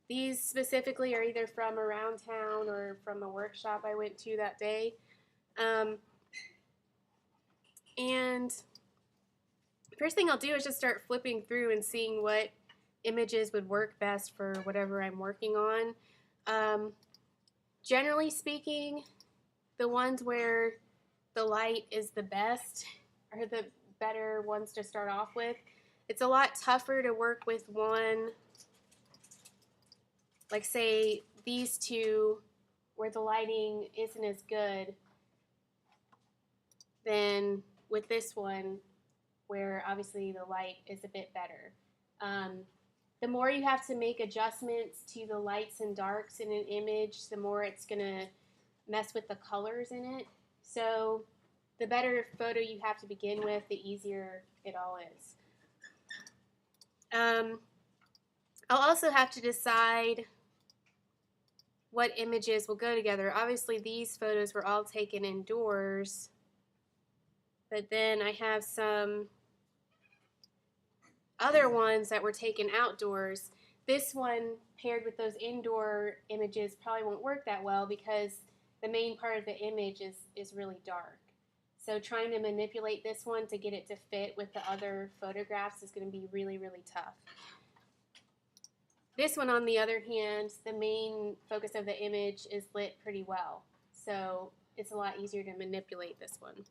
These specifically are either from around town or from a workshop I went to that day. And first thing I'll do is just start flipping through and seeing what images would work best for whatever I'm working on. Generally speaking, the ones where the light is the best are the better ones to start off with. It's a lot tougher to work with one, like say these two, where the lighting isn't as good, than with this one, where obviously the light is a bit better. The more you have to make adjustments to the lights and darks in an image, the more it's going to mess with the colors in it. So the better photo you have to begin with, the easier it all is. I'll also have to decide what images will go together. Obviously these photos were all taken indoors, but then I have some other ones that were taken outdoors. This one paired with those indoor images probably won't work that well because the main part of the image is really dark. So trying to manipulate this one to get it to fit with the other photographs is going to be really, really tough. This one, on the other hand, the main focus of the image is lit pretty well. So it's a lot easier to manipulate this one.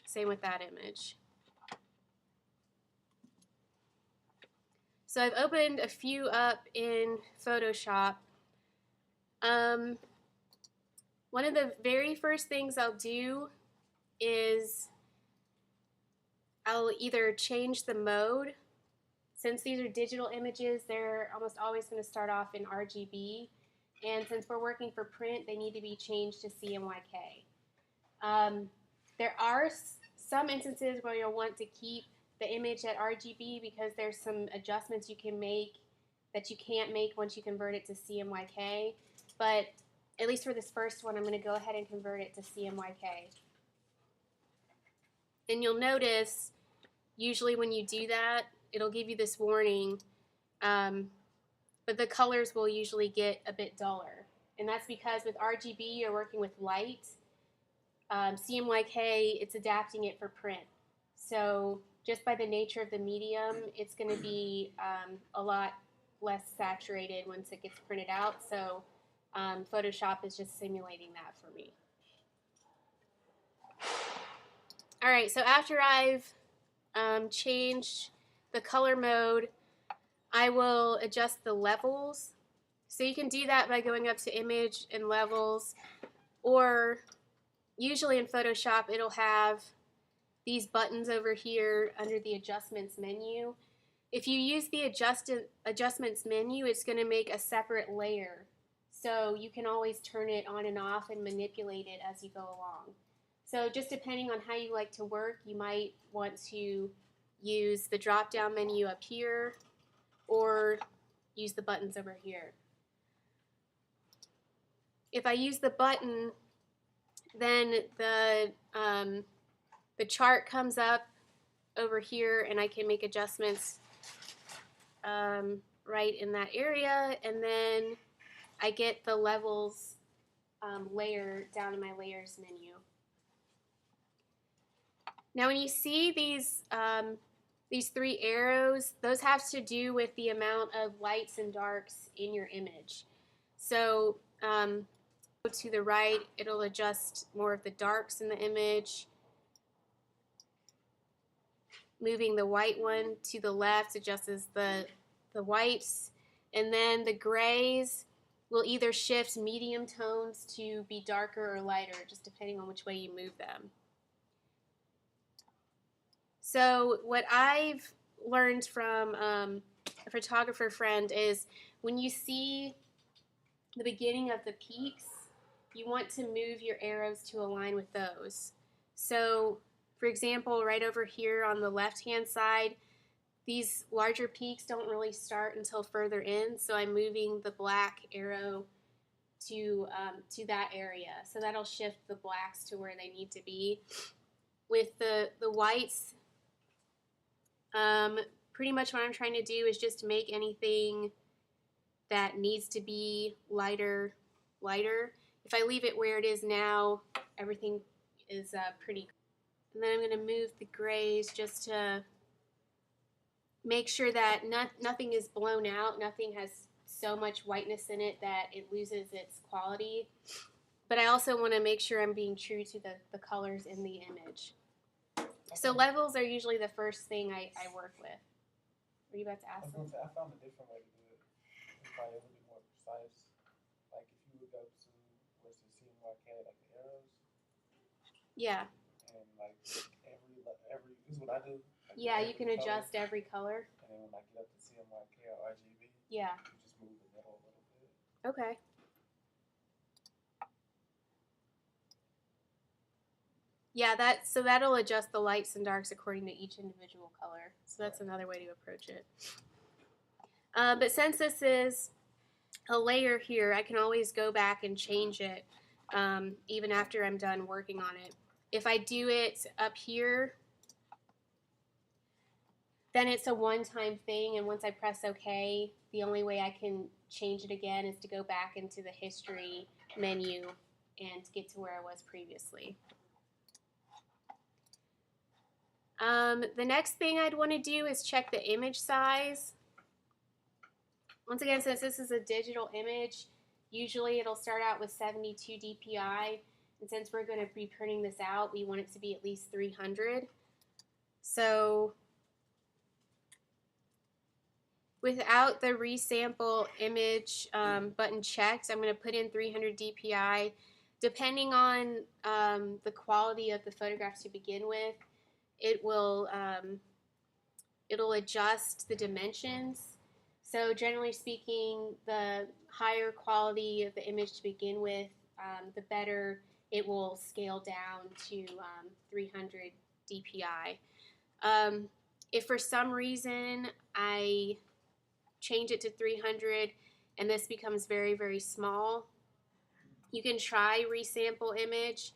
Same with that image. So I've opened a few up in Photoshop. One of the very first things I'll do is I'll either change the mode. Since these are digital images, they're almost always going to start off in RGB. And since we're working for print, they need to be changed to CMYK. There are some instances where you'll want to keep the image at RGB because there's some adjustments you can make that you can't make once you convert it to CMYK. But at least for this first one, I'm going to go ahead and convert it to CMYK. And you'll notice, usually when you do that, it'll give you this warning, but the colors will usually get a bit duller. And that's because with RGB, you're working with light. CMYK, it's adapting it for print. So just by the nature of the medium, it's going to be a lot less saturated once it gets printed out. So Photoshop is just simulating that for me. All right, so after I've changed the color mode, I will adjust the levels. So you can do that by going up to Image and Levels, or usually in Photoshop it'll have these buttons over here under the Adjustments menu. If you use the Adjustments menu, it's going to make a separate layer. So you can always turn it on and off and manipulate it as you go along. So just depending on how you like to work, you might want to use the drop-down menu up here or use the buttons over here. If I use the button, then the chart comes up over here and I can make adjustments right in that area, and then I get the levels layer down in my layers menu. Now when you see these three arrows, those have to do with the amount of lights and darks in your image. So to the right, it'll adjust more of the darks in the image. Moving the white one to the left adjusts the whites, and then the grays will either shift medium tones to be darker or lighter, just depending on which way you move them. So what I've learned from a photographer friend is when you see the beginning of the peaks, you want to move your arrows to align with those. So for example, right over here on the left-hand side, these larger peaks don't really start until further in, so I'm moving the black arrow to that area. So that'll shift the blacks to where they need to be. With the whites, pretty much what I'm trying to do is just make anything that needs to be lighter, lighter. If I leave it where it is now, everything is pretty. And then I'm going to move the grays just to make sure that nothing is blown out, nothing has so much whiteness in it that it loses its quality. But I also want to make sure I'm being true to the colors in the image. So levels are usually the first thing I work with. Were you about to ask something? I found a different way to do it. It's probably a little bit more precise. Like if you would go to where's the CMYK, like the arrows. Yeah. And like every this is what I do. Like yeah, you can adjust every color. And then when I get up to CMYK or RGB, yeah, you just move the middle a little bit. Okay. Yeah, so that'll adjust the lights and darks according to each individual color. So that's another way to approach it. But since this is a layer here, I can always go back and change it even after I'm done working on it. If I do it up here, then it's a one-time thing, and once I press OK, the only way I can change it again is to go back into the history menu and get to where I was previously. The next thing I'd want to do is check the image size. Once again, since this is a digital image, usually it'll start out with 72 dpi, and since we're going to be printing this out, we want it to be at least 300. So without the resample image button checked, I'm going to put in 300 dpi. Depending on the quality of the photograph to begin with, it'll adjust the dimensions. So generally speaking, the higher quality of the image to begin with, the better it will scale down to 300 dpi. If for some reason I change it to 300 and this becomes very, very small, you can try resample image.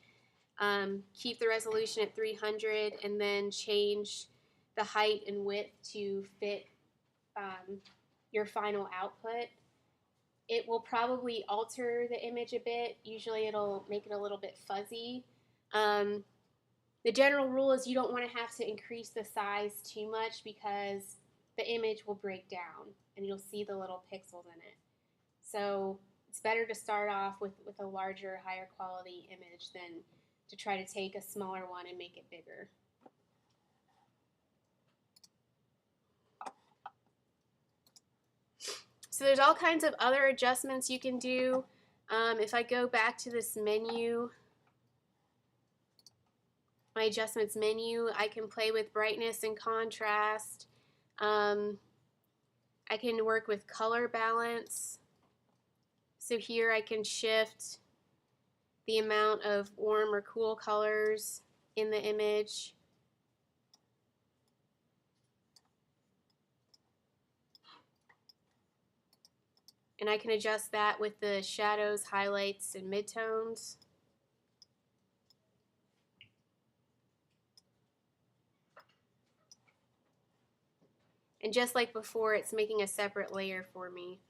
Keep the resolution at 300 and then change the height and width to fit your final output. It will probably alter the image a bit. Usually it'll make it a little bit fuzzy. The general rule is you don't want to have to increase the size too much because the image will break down and you'll see the little pixels in it. So it's better to start off with a larger, higher quality image than to try to take a smaller one and make it bigger. So there's all kinds of other adjustments you can do. If I go back to this menu, my adjustments menu, I can play with brightness and contrast. I can work with color balance. So here I can shift the amount of warm or cool colors in the image. And I can adjust that with the shadows, highlights, and midtones. And just like before, it's making a separate layer for me.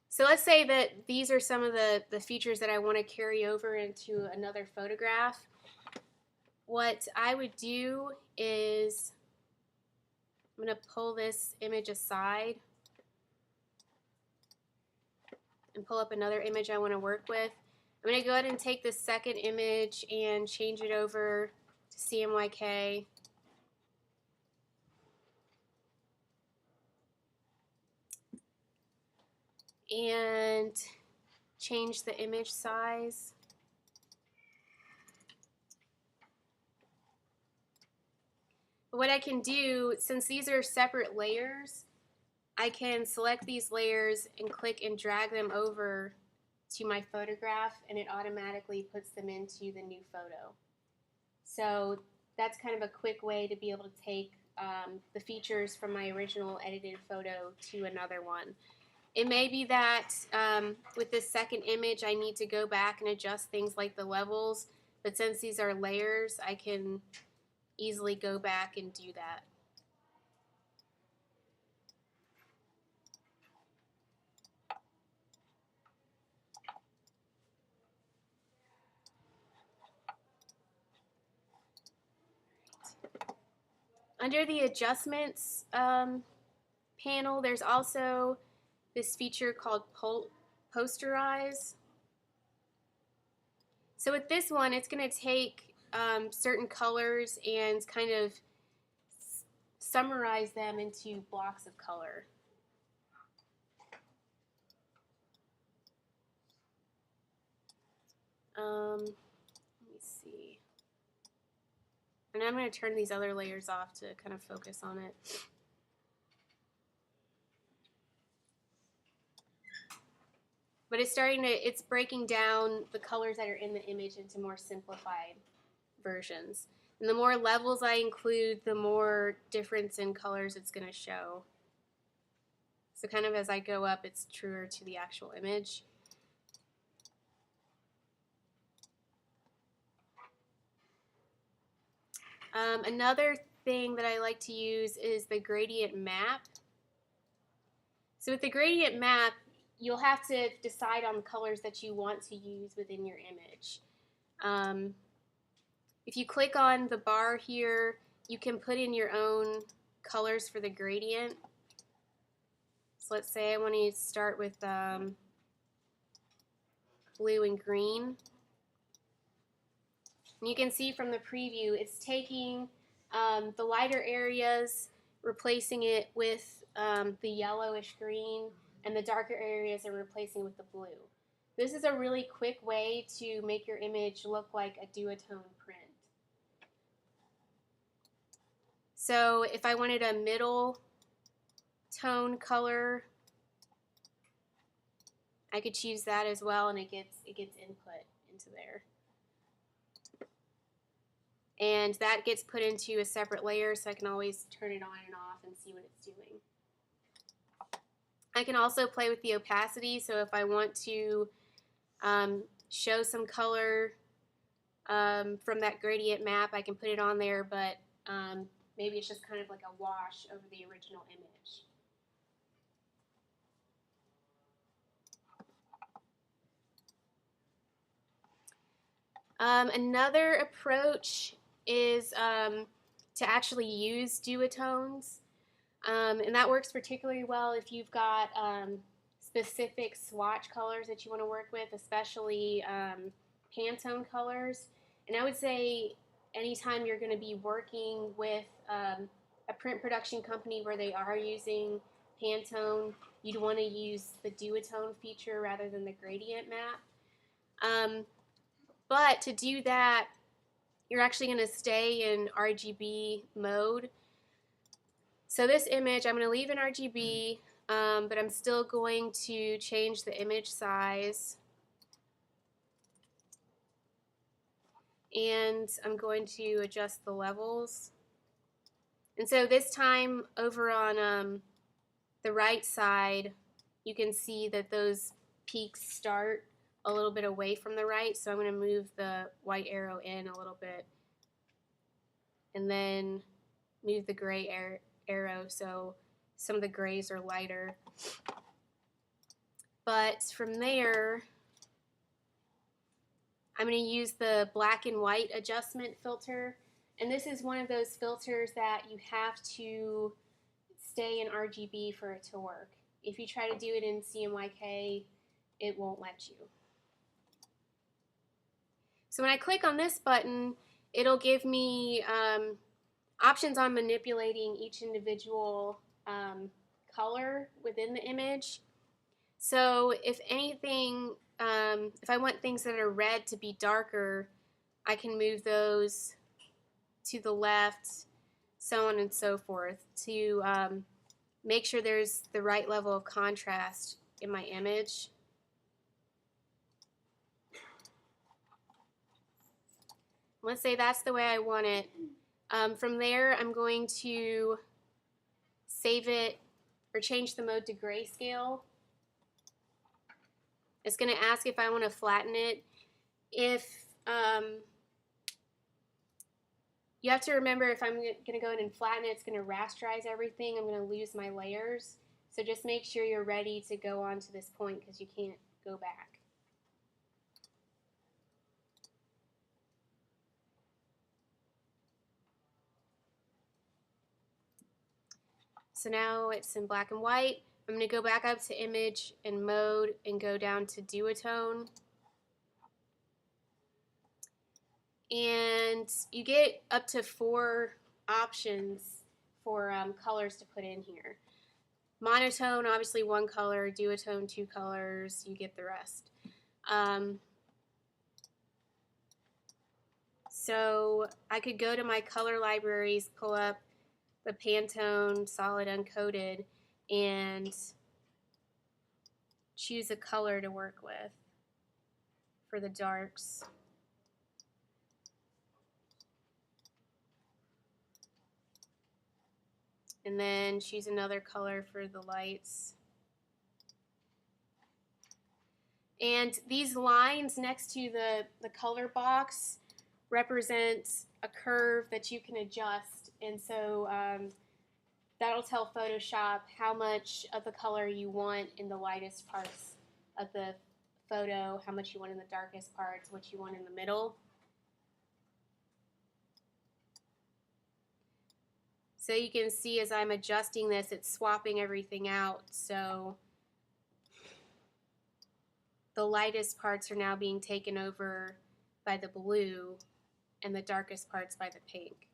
So let's say that these are some of the features that I want to carry over into another photograph. What I would do is I'm going to pull this image aside and pull up another image I want to work with. I'm going to go ahead and take this second image and change it over to CMYK. And change the image size. But what I can do, since these are separate layers, I can select these layers and click and drag them over to my photograph, and it automatically puts them into the new photo. So that's kind of a quick way to be able to take the features from my original edited photo to another one. It may be that with this second image I need to go back and adjust things like the levels, But since these are layers, I can easily go back and do that. Under the adjustments panel, there's also this feature called posterize. So with this one, it's going to take certain colors and kind of summarize them into blocks of color. Let me see. And I'm going to turn these other layers off to kind of focus on it. But it's breaking down the colors that are in the image into more simplified versions. And the more levels I include, the more difference in colors it's going to show. So kind of as I go up, it's truer to the actual image. Another thing that I like to use is the gradient map. So with the gradient map, you'll have to decide on the colors that you want to use within your image. If you click on the bar here, you can put in your own colors for the gradient. So let's say I want to start with blue and green. And you can see from the preview, it's taking the lighter areas, replacing it with the yellowish green, and the darker areas are replacing with the blue. This is a really quick way to make your image look like a duotone print. So if I wanted a middle tone color, I could choose that as well, and it gets input into there. And that gets put into a separate layer, so I can always turn it on and off and see what it's doing. I can also play with the opacity, so if I want to show some color from that gradient map, I can put it on there, but maybe it's just kind of like a wash over the original image. Another approach is to actually use duotones, and that works particularly well if you've got specific swatch colors that you want to work with, especially Pantone colors. And I would say anytime you're going to be working with a print production company where they are using Pantone, you'd want to use the duotone feature rather than the gradient map. But to do that, you're actually going to stay in RGB mode. So this image, I'm going to leave in RGB, but I'm still going to change the image size. And I'm going to adjust the levels. And so this time over on the right side, you can see that those peaks start a little bit away from the right, so I'm going to move the white arrow in a little bit and then move the gray arrow so some of the grays are lighter. But from there, I'm going to use the black and white adjustment filter, and this is one of those filters that you have to stay in RGB for it to work. If you try to do it in CMYK, it won't let you. So when I click on this button, it'll give me options on manipulating each individual color within the image. So if anything, if I want things that are red to be darker, I can move those to the left, so on and so forth, to make sure there's the right level of contrast in my image. Let's say that's the way I want it. From there, I'm going to save it or change the mode to grayscale. It's going to ask if I want to flatten it. If You have to remember, if I'm going to go in and flatten it, it's going to rasterize everything. I'm going to lose my layers. So just make sure you're ready to go on to this point, because you can't go back. So now it's in black and white. I'm going to go back up to image and mode and go down to duotone. And you get up to 4 options for colors to put in here. Monotone, obviously 1 color. Duotone, 2 colors. You get the rest. So I could go to my color libraries, pull up the Pantone Solid Uncoated, and choose a color to work with for the darks. And then choose another color for the lights. And these lines next to the color box represent a curve that you can adjust. And so that'll tell Photoshop how much of the color you want in the lightest parts of the photo, how much you want in the darkest parts, what you want in the middle. So you can see as I'm adjusting this, it's swapping everything out. So the lightest parts are now being taken over by the blue and the darkest parts by the pink.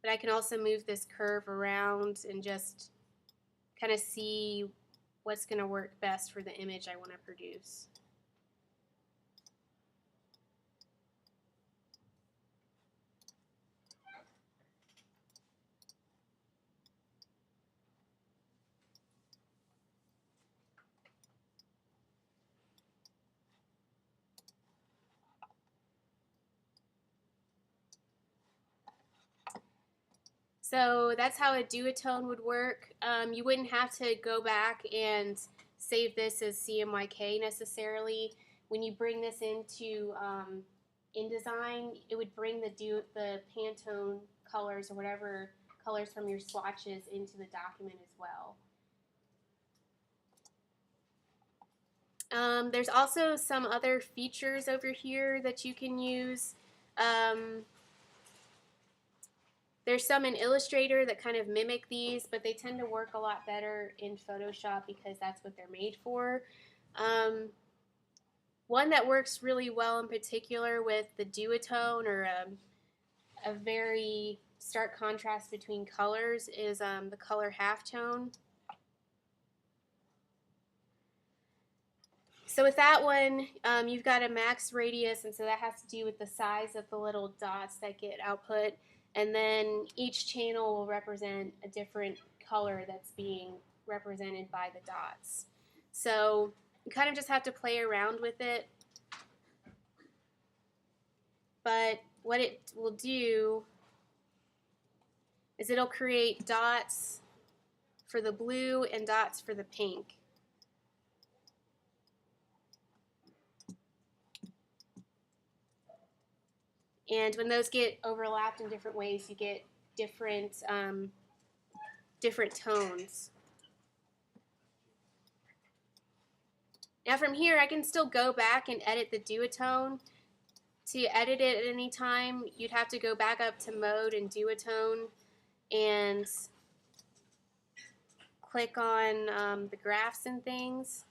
But I can also move this curve around and just kind of see what's going to work best for the image I want to produce. So that's how a duotone would work. You wouldn't have to go back and save this as CMYK necessarily. When you bring this into InDesign, it would bring the Pantone colors or whatever colors from your swatches into the document as well. There's also some other features over here that you can use. There's some in Illustrator that kind of mimic these, but they tend to work a lot better in Photoshop because that's what they're made for. One that works really well in particular with the duotone, or a very stark contrast between colors, is the color halftone. So with that one, you've got a max radius, and so that has to do with the size of the little dots that get output. And then each channel will represent a different color that's being represented by the dots. So you kind of just have to play around with it. But what it will do is it'll create dots for the blue and dots for the pink. And when those get overlapped in different ways, you get different different tones. Now from here, I can still go back and edit the duotone. To edit it at any time, you'd have to go back up to mode and duotone and click on the graphs and things.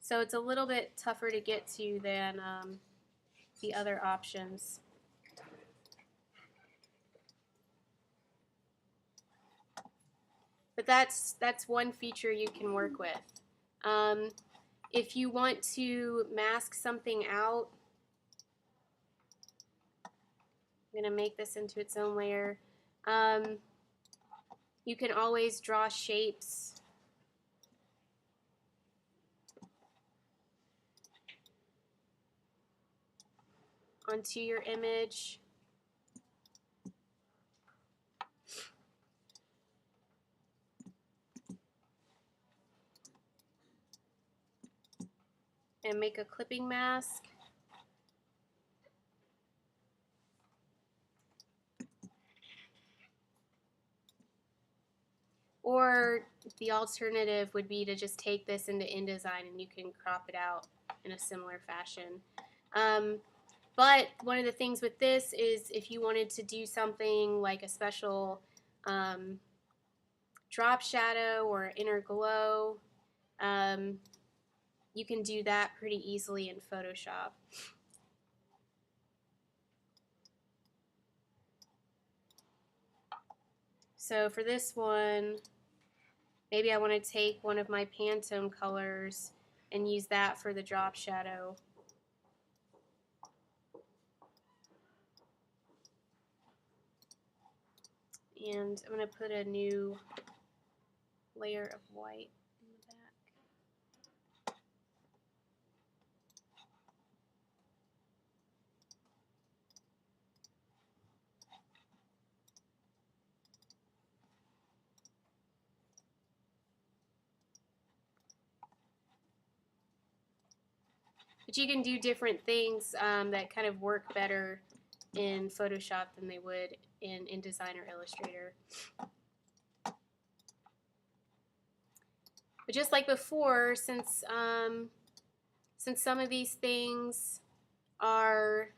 So it's a little bit tougher to get to than the other options. But that's one feature you can work with. If you want to mask something out, I'm going to make this into its own layer. You can always draw shapes onto your image. and make a clipping mask. Or the alternative would be to just take this into InDesign and you can crop it out in a similar fashion. But one of the things with this is if you wanted to do something like a special drop shadow or inner glow, you can do that pretty easily in Photoshop. So for this one, maybe I want to take one of my Pantone colors and use that for the drop shadow. And I'm going to put a new layer of white in the back. But you can do different things that kind of work better in Photoshop than they would in InDesign or Illustrator. But just like before, since some of these things are